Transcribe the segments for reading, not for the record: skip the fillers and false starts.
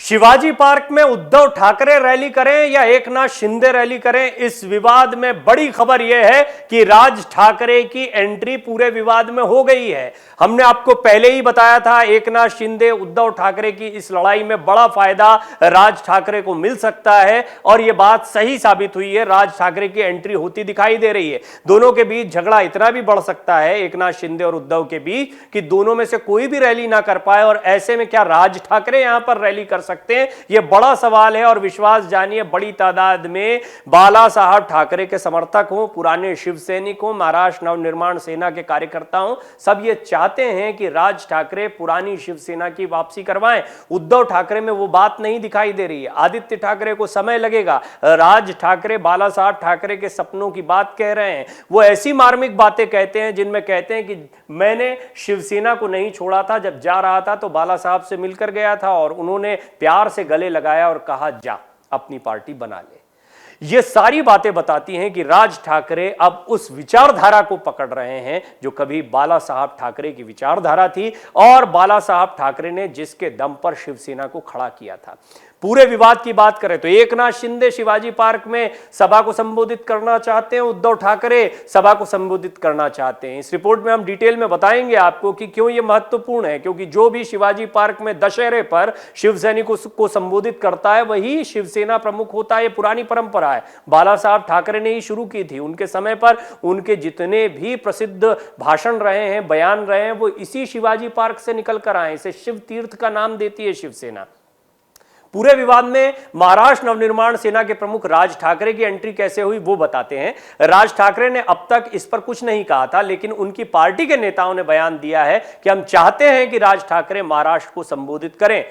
Shivaji park में Uddhav Thackeray rally करें या एकनाथ शिंदे रैली करें, इस विवाद में बड़ी खबर यह है कि राज ठाकरे की एंट्री पूरे विवाद में हो गई है। हमने आपको पहले ही बताया था एकनाथ शिंदे उद्धव ठाकरे की इस लड़ाई में बड़ा फायदा राज ठाकरे को मिल सकता है और यह बात सही साबित हुई है। राज ठाकरे की एंट्री होती दिखाई दे रही है। दोनों के बीच झगड़ा इतना भी बढ़ सकता है एकनाथ शिंदे और उद्धव के बीच कि दोनों में से कोई भी रैली ना कर पाए, और ऐसे में क्या राज ठाकरे यहां पर रैली कर सकते हैं, यह बड़ा सवाल है। और विश्वास जानिए, बड़ी तादाद में बाला साहब ठाकरे के समर्थक हों, पुराने शिवसैनिक हों, महाराष्ट्र नवनिर्माण सेना के कार्यकर्ता हों, सब ये चाहते हैं कि राज ठाकरे पुरानी शिवसेना की वापसी करवाएं। उद्धव ठाकरे में वो बात नहीं दिखाई दे रही है। आदित्य ठाकरे को समय लगेगा। राज ठाकरे बाला साहब ठाकरे के सपनों की बात कह रहे हैं। वो ऐसी मार्मिक बातें कहते हैं जिनमें कहते हैं कि मैंने शिवसेना को नहीं छोड़ा था, जब जा रहा था तो बाला साहब से मिलकर गया था और उन्होंने प्यार से गले लगाया और कहा जा अपनी पार्टी बना ले। ये सारी बातें बताती हैं कि राज ठाकरे अब उस विचारधारा को पकड़ रहे हैं जो कभी बाला साहब ठाकरे की विचारधारा थी और बाला साहब ठाकरे ने जिसके दम पर शिवसेना को खड़ा किया था। पूरे विवाद की बात करें तो एकनाथ शिंदे शिवाजी पार्क में सभा को संबोधित करना चाहते हैं, उद्धव ठाकरे सभा को संबोधित करना चाहते हैं। इस रिपोर्ट में हम डिटेल में बताएंगे आपको कि क्यों यह महत्वपूर्ण है, क्योंकि जो भी शिवाजी पार्क में दशहरे पर शिव सैनिकों को संबोधित करता है वही शिवसेना प्रमुख होता है। यह पुरानी परंपरा है, बाला साहब ठाकरे ने ही शुरू की थी। उनके समय पर उनके जितने भी प्रसिद्ध भाषण रहे हैं, बयान रहे हैं, वो इसी शिवाजी पार्क से निकल कर आए। इसे शिव तीर्थ का नाम देती है शिवसेना। पूरे विवाद में महाराष्ट्र नवनिर्माण सेना के प्रमुख राज ठाकरे की एंट्री कैसे हुई वो बताते हैं। राज ठाकरे ने अब तक इस पर कुछ नहीं कहा था, लेकिन उनकी पार्टी के नेताओं ने बयान दिया है कि हम चाहते हैं कि राज ठाकरे महाराष्ट्र को संबोधित करें।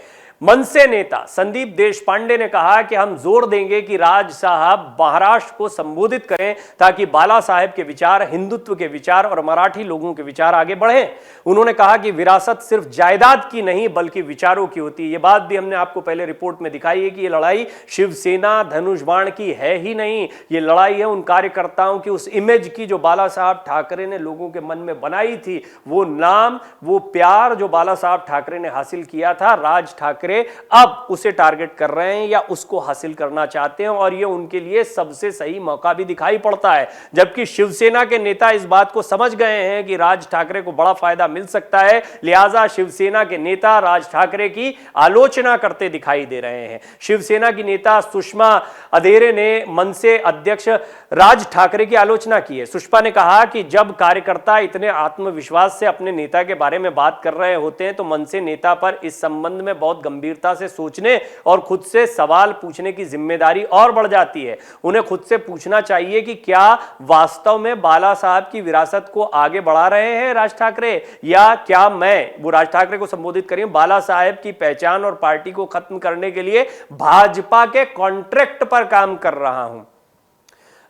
मनसे नेता संदीप देशपांडे ने कहा कि हम जोर देंगे कि राज साहब महाराष्ट्र को संबोधित करें ताकि बाला साहब के विचार, हिंदुत्व के विचार और मराठी लोगों के विचार आगे बढ़ें। उन्होंने कहा कि विरासत सिर्फ जायदाद की नहीं बल्कि विचारों की होती है। यह बात भी हमने आपको पहले रिपोर्ट में दिखाई है कि यह लड़ाई शिवसेना धनुष बाण की है ही नहीं, यह लड़ाई है उन कार्यकर्ताओं की, उस इमेज की जो बाला साहब ठाकरे ने लोगों के मन में बनाई थी। वो नाम, वो प्यार जो बाला साहब ठाकरे ने हासिल किया था, राज ठाकरे अब उसे टारगेट कर रहे हैं या उसको हासिल करना चाहते हैं, और यह उनके लिए सबसे सही मौका भी दिखाई पड़ता है। जबकि शिवसेना के नेता इस बात को समझ गए हैं कि राज ठाकरे को बड़ा फायदा मिल सकता है, लिहाजा शिवसेना के नेता राज ठाकरे की आलोचना करते दिखाई दे रहे हैं। शिवसेना की नेता सुषमा अधेरे ने मनसे अध्यक्ष राज ठाकरे की आलोचना की है। सुषमा ने कहा कि जब कार्यकर्ता इतने आत्मविश्वास से अपने नेता के बारे में बात कर रहे होते हैं तो मनसे नेता पर इस संबंध में बहुत गंभीरता से सोचने और खुद से सवाल पूछने की जिम्मेदारी और बढ़ जाती है। उन्हें खुद से पूछना चाहिए कि क्या वास्तव में बाला साहब की विरासत को आगे बढ़ा रहे हैं राज ठाकरे, या क्या मैं, वो राज ठाकरे को संबोधित करें, बाला साहब की पहचान और पार्टी को खत्म करने के लिए भाजपा के कॉन्ट्रैक्ट पर काम कर रहा हूं।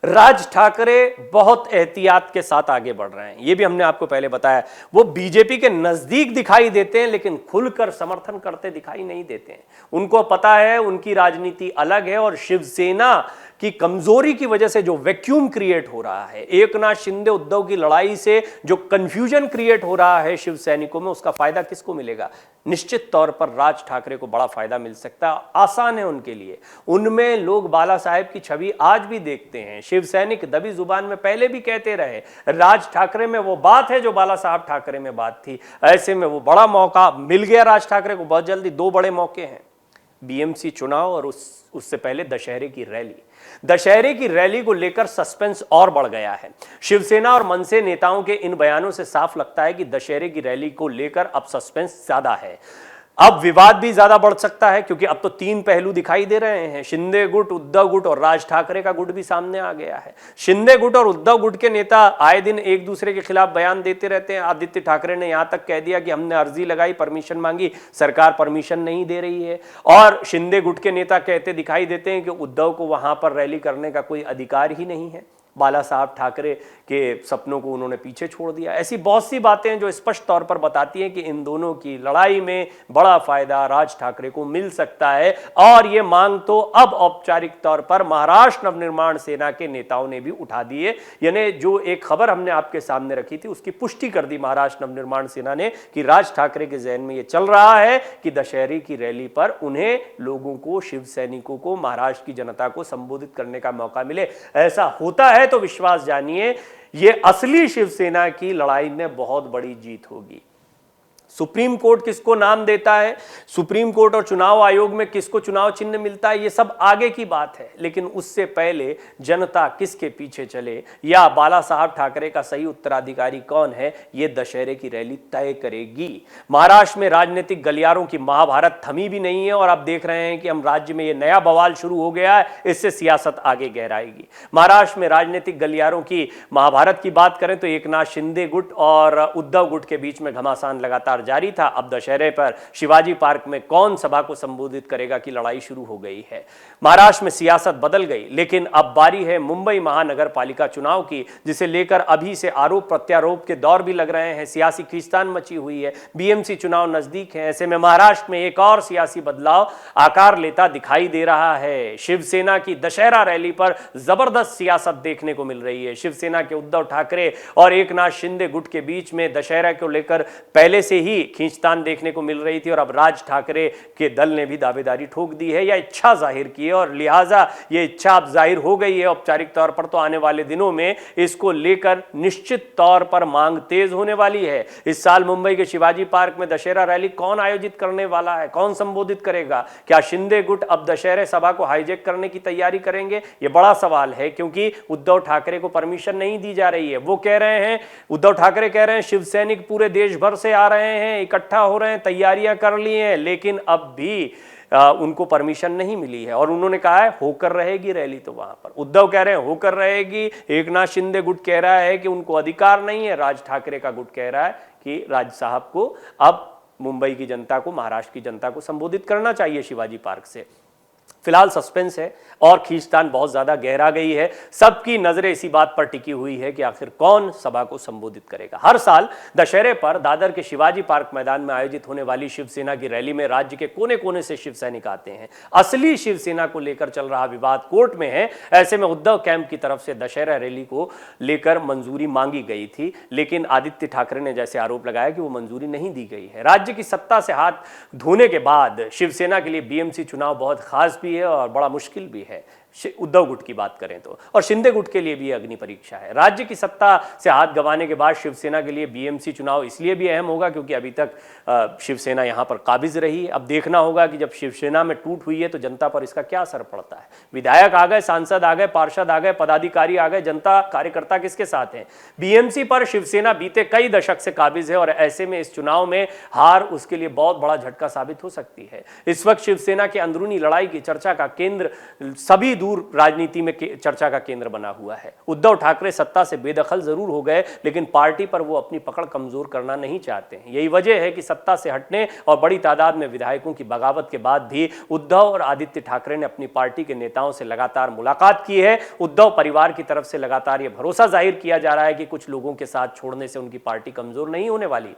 राज ठाकरे बहुत एहतियात के साथ आगे बढ़ रहे हैं, यह भी हमने आपको पहले बताया। वो बीजेपी के नजदीक दिखाई देते हैं लेकिन खुलकर समर्थन करते दिखाई नहीं देते हैं। उनको पता है उनकी राजनीति अलग है और शिवसेना की कमजोरी की वजह से जो वैक्यूम क्रिएट हो रहा है, एकनाथ शिंदे उद्धव की लड़ाई से जो कंफ्यूजन क्रिएट हो रहा है शिव सैनिकों में, उसका फायदा किसको मिलेगा? निश्चित तौर पर राज ठाकरे को बड़ा फायदा मिल सकता है। आसान है उनके लिए। उनमें लोग बाला साहब की छवि आज भी देखते हैं। शिव सैनिक दबी जुबान में पहले भी कहते रहे, राज ठाकरे में वो बात है जो बाला साहब ठाकरे में बात थी। ऐसे में वो बड़ा मौका मिल गया राज ठाकरे को बहुत जल्दी। दो बड़े मौके हैं, बीएमसी चुनाव और उससे पहले दशहरे की रैली। दशहरे की रैली को लेकर सस्पेंस और बढ़ गया है। शिवसेना और मनसे नेताओं के इन बयानों से साफ लगता है कि दशहरे की रैली को लेकर अब सस्पेंस ज्यादा है। अब विवाद भी ज्यादा बढ़ सकता है क्योंकि अब तो तीन पहलू दिखाई दे रहे हैं। शिंदे गुट, उद्धव गुट और राज ठाकरे का गुट भी सामने आ गया है। शिंदे गुट और उद्धव गुट के नेता आए दिन एक दूसरे के खिलाफ बयान देते रहते हैं। आदित्य ठाकरे ने यहां तक कह दिया कि हमने अर्जी लगाई, परमिशन मांगी, सरकार परमिशन नहीं दे रही है। और शिंदे गुट के नेता कहते दिखाई देते हैं कि उद्धव को वहां पर रैली करने का कोई अधिकार ही नहीं है। बाला साहब ठाकरे के सपनों को उन्होंने पीछे छोड़ दिया। ऐसी बहुत सी बातें जो स्पष्ट तौर पर बताती हैं कि इन दोनों की लड़ाई में बड़ा फायदा राज ठाकरे को मिल सकता है। और ये मांग तो अब औपचारिक तौर पर महाराष्ट्र नवनिर्माण सेना के नेताओं ने भी उठा दी है। यानी जो एक खबर हमने आपके सामने रखी थी उसकी पुष्टि कर दी महाराष्ट्र नवनिर्माण सेना ने कि राज ठाकरे के जहन में यह चल रहा है कि दशहरे की रैली पर उन्हें लोगों को, शिव सैनिकों को, महाराष्ट्र की जनता को संबोधित करने का मौका मिले। ऐसा होता है तो विश्वास जानिए ये असली शिवसेना की लड़ाई में बहुत बड़ी जीत होगी। सुप्रीम कोर्ट किसको नाम देता है, सुप्रीम कोर्ट और चुनाव आयोग में किसको चुनाव चिन्ह मिलता है, ये सब आगे की बात है। लेकिन उससे पहले जनता किसके पीछे चले या बाला साहब ठाकरे का सही उत्तराधिकारी कौन है, ये दशहरे की रैली तय करेगी। महाराष्ट्र में राजनीतिक गलियारों की महाभारत थमी भी नहीं है और आप देख रहे हैं कि हम राज्य में ये नया बवाल शुरू हो गया है, इससे सियासत आगे गहराएगी। महाराष्ट्र में राजनीतिक गलियारों की महाभारत की बात करें तो एकनाथ शिंदे गुट और उद्धव गुट के बीच में घमासान लगातार जारी था। अब दशहरे पर शिवाजी पार्क में कौन सभा को संबोधित करेगा की लड़ाई शुरू हो गई है। महाराष्ट्र में सियासत बदल गई, लेकिन अब बारी है मुंबई महानगर पालिका चुनाव की, जिसे लेकर अभी से आरोप प्रत्यारोप के दौर भी लग रहे हैं। सियासी खींचतान मची हुई है, बीएमसी चुनाव नजदीक है। ऐसे में महाराष्ट्र में एक और सियासी बदलाव आकार लेता दिखाई दे रहा है। शिवसेना की दशहरा रैली पर जबरदस्त सियासत देखने को मिल रही है। शिवसेना के उद्धव ठाकरे और एकनाथ शिंदे गुट के बीच में दशहरा को लेकर पहले से ही खींचतान देखने को मिल रही थी और अब राज ठाकरे के दल ने भी दावेदारी ठोक दी है या इच्छा जाहिर की है और लिहाजा ये इच्छा अब जाहिर हो गई है औपचारिक तौर पर। तो आने वाले दिनों में इसको लेकर निश्चित तौर पर मांग तेज होने वाली है। इस साल मुंबई के शिवाजी पार्क में दशहरा रैली कौन आयोजित करने वाला है, कौन संबोधित करेगा? क्या शिंदे गुट अब दशहरे सभा को हाईजैक करने की तैयारी करेंगे? यह बड़ा सवाल है, क्योंकि उद्धव ठाकरे को परमिशन नहीं दी जा रही है। वो कह रहे हैं, उद्धव ठाकरे कह रहे हैं शिव सैनिक पूरे देश भर से आ रहे हैं, इकट्ठा हो रहे हैं, तैयारियां कर ली हैं, लेकिन अब भी उनको परमिशन नहीं मिली है और उन्होंने कहा है होकर रहेगी रैली। तो वहां पर उद्धव कह रहे हैं होकर रहेगी, एकनाथ शिंदे गुट कह रहा है कि उनको अधिकार नहीं है, राज ठाकरे का गुट कह रहा है कि राज साहब को अब मुंबई की जनता को, महाराष्ट्र की जनता को संबोधित करना चाहिए शिवाजी पार्क से। फिलहाल सस्पेंस है और खींचतान बहुत ज्यादा गहरा गई है। सबकी नजरें इसी बात पर टिकी हुई है कि आखिर कौन सभा को संबोधित करेगा। हर साल दशहरे पर दादर के शिवाजी पार्क मैदान में आयोजित होने वाली शिवसेना की रैली में राज्य के कोने कोने से शिव सैनिक आते हैं। असली शिवसेना को लेकर चल रहा विवाद कोर्ट में है। ऐसे में उद्धव कैंप की तरफ से दशहरा रैली को लेकर मंजूरी मांगी गई थी, लेकिन आदित्य ठाकरे ने जैसे आरोप लगाया कि वो मंजूरी नहीं दी गई है। राज्य की सत्ता से हाथ धोने के बाद शिवसेना के लिए बीएमसी चुनाव बहुत खास भी है और बड़ा मुश्किल भी है। उद्धव गुट की बात करें तो, और शिंदे गुट के लिए भी अग्नि परीक्षा है। राज्य की सत्ता से हाथ गंवाने के बाद शिवसेना के लिए बीएमसी चुनाव इसलिए भी अहम होगा क्योंकि अभी तक शिवसेना यहां पर काबिज रही। अब देखना होगा कि जब शिवसेना में टूट हुई है तो जनता पर इसका क्या असर पड़ता है। विधायक आ गए, सांसद आ गए, पार्षद आ गए, पदाधिकारी आ गए, जनता कार्यकर्ता किसके साथ हैं? बीएमसी पर शिवसेना बीते कई दशक से काबिज है और ऐसे में इस चुनाव में हार उसके लिए बहुत बड़ा झटका साबित हो सकती है। इस वक्त शिवसेना के अंदरूनी लड़ाई की चर्चा का केंद्र सभी दूर राजनीति में चर्चा का केंद्र बना हुआ है। उद्धव ठाकरे सत्ता से बेदखल जरूर हो गए, लेकिन पार्टी पर वो अपनी पकड़ कमजोर करना नहीं चाहते हैं। यही वजह है कि सत्ता से हटने और बड़ी तादाद में विधायकों की बगावत के बाद भी उद्धव और आदित्य ठाकरे ने अपनी पार्टी के नेताओं से लगातार मुलाकात की है। उद्धव परिवार की तरफ से लगातार यह भरोसा जाहिर किया जा रहा है कि कुछ लोगों के साथ छोड़ने से उनकी पार्टी कमजोर नहीं होने वाली।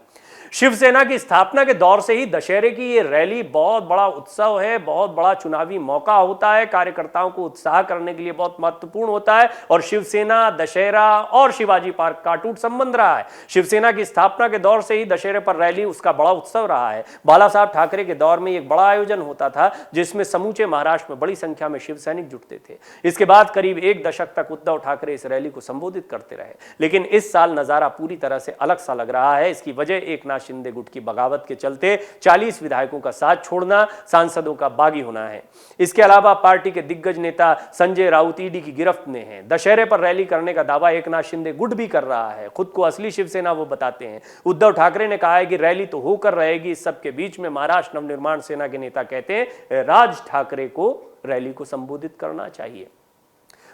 शिवसेना की स्थापना के दौर से ही दशहरे की ये रैली बहुत बड़ा उत्सव है, बहुत बड़ा चुनावी मौका होता है, कार्यकर्ताओं को उत्साह करने के लिए बहुत महत्वपूर्ण होता है और शिवसेना, दशहरा और शिवाजी पार्क का अटूट संबंध रहा है। शिवसेना की स्थापना के दौर से ही दशहरे पर रैली उसका बड़ा उत्सव रहा है। बाला साहब ठाकरे के दौर में एक बड़ा आयोजन होता था जिसमें समूचे महाराष्ट्र में बड़ी संख्या में शिव सैनिक जुटते थे। इसके बाद करीब एक दशक तक उद्धव ठाकरे इस रैली को संबोधित करते रहे, लेकिन इस साल नजारा पूरी तरह से अलग सा लग रहा है। इसकी वजह एकनाथ शिंदे गुट की बगावत के चलते 40 विधायकों का साथ छोड़ना, सांसदों का बागी होना है। इसके अलावा पार्टी के दिग्गज नेता संजय राउत ईडी की गिरफ्त में हैं। दशहरे पर रैली करने का दावा एकनाथ शिंदे गुट भी कर रहा है। खुद को असली शिवसेना वो बताते हैं। उद्धव ठाकरे ने कहा है कि रैली तो होकर रहेगी। इस सबके बीच में महाराष्ट्र नवनिर्माण सेना के नेता कहते हैं राज ठाकरे को रैली को संबोधित करना चाहिए।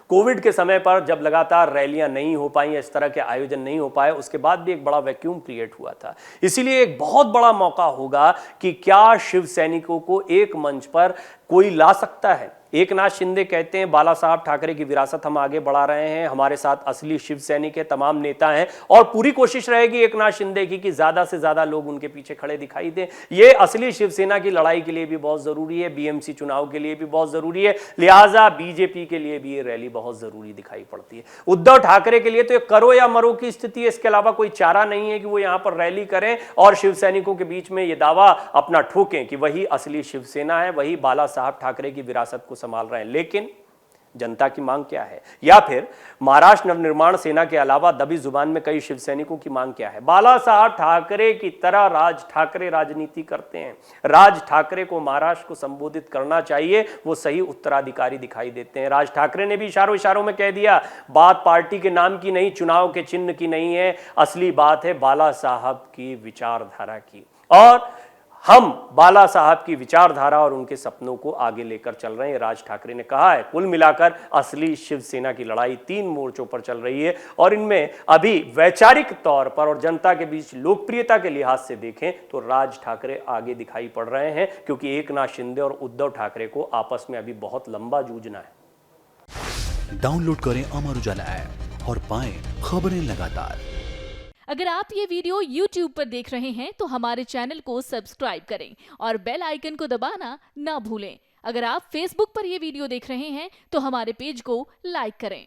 कोविड के समय पर जब लगातार रैलियां नहीं हो पाई, इस तरह के आयोजन नहीं हो पाए, उसके बाद भी एक बड़ा वैक्यूम क्रिएट हुआ था। इसीलिए एक बहुत बड़ा मौका होगा कि क्या शिव सैनिकों को एक मंच पर कोई ला सकता है। एकनाथ शिंदे कहते हैं बाला साहब ठाकरे की विरासत हम आगे बढ़ा रहे हैं, हमारे साथ असली शिव सैनिक है, तमाम नेता हैं और पूरी कोशिश रहेगी एकनाथ शिंदे की कि ज्यादा से ज्यादा लोग उनके पीछे खड़े दिखाई दें। ये असली शिवसेना की लड़ाई के लिए भी बहुत जरूरी है, बीएमसी चुनाव के लिए भी बहुत जरूरी है, लिहाजा बीजेपी के लिए भी ये रैली बहुत जरूरी दिखाई पड़ती है। उद्धव ठाकरे के लिए तो ये करो या मरो की स्थिति है, इसके अलावा कोई चारा नहीं है कि वो यहां पर रैली करें और शिव सैनिकों के बीच में ये दावा अपना ठोकें कि वही असली शिवसेना है, वही बाला साहब ठाकरे की विरासत को संभाल रहे हैं। लेकिन जनता की मांग क्या है, या फिर महाराष्ट्र नवनिर्माण सेना के अलावा दबी जुबान में कई शिव सैनिकों की मांग क्या है? बाला साहब ठाकरे की तरह राज ठाकरे राजनीति करते हैं। राज ठाकरे को महाराष्ट्र को संबोधित करना चाहिए, वो सही उत्तराधिकारी दिखाई देते हैं। राज ठाकरे ने भी इशारों इशारों में कह दिया, बात पार्टी के नाम की नहीं, चुनाव के चिन्ह की नहीं है, असली बात है बाला साहब की विचारधारा की। और हम बाला साहब की विचारधारा और उनके सपनों को आगे लेकर चल रहे हैं, राज ठाकरे ने कहा है। कुल मिलाकर असली शिवसेना की लड़ाई 3 मोर्चों पर चल रही है और इनमें अभी वैचारिक तौर पर और जनता के बीच लोकप्रियता के लिहाज से देखें तो राज ठाकरे आगे दिखाई पड़ रहे हैं, क्योंकि एकनाथ शिंदे और उद्धव ठाकरे को आपस में अभी बहुत लंबा जूझना है। डाउनलोड करें अमर उजाला ऐप और पाएं खबरें लगातार। अगर आप ये वीडियो YouTube पर देख रहे हैं तो हमारे चैनल को सब्सक्राइब करें और बेल आइकन को दबाना ना भूलें। अगर आप Facebook पर ये वीडियो देख रहे हैं तो हमारे पेज को लाइक करें।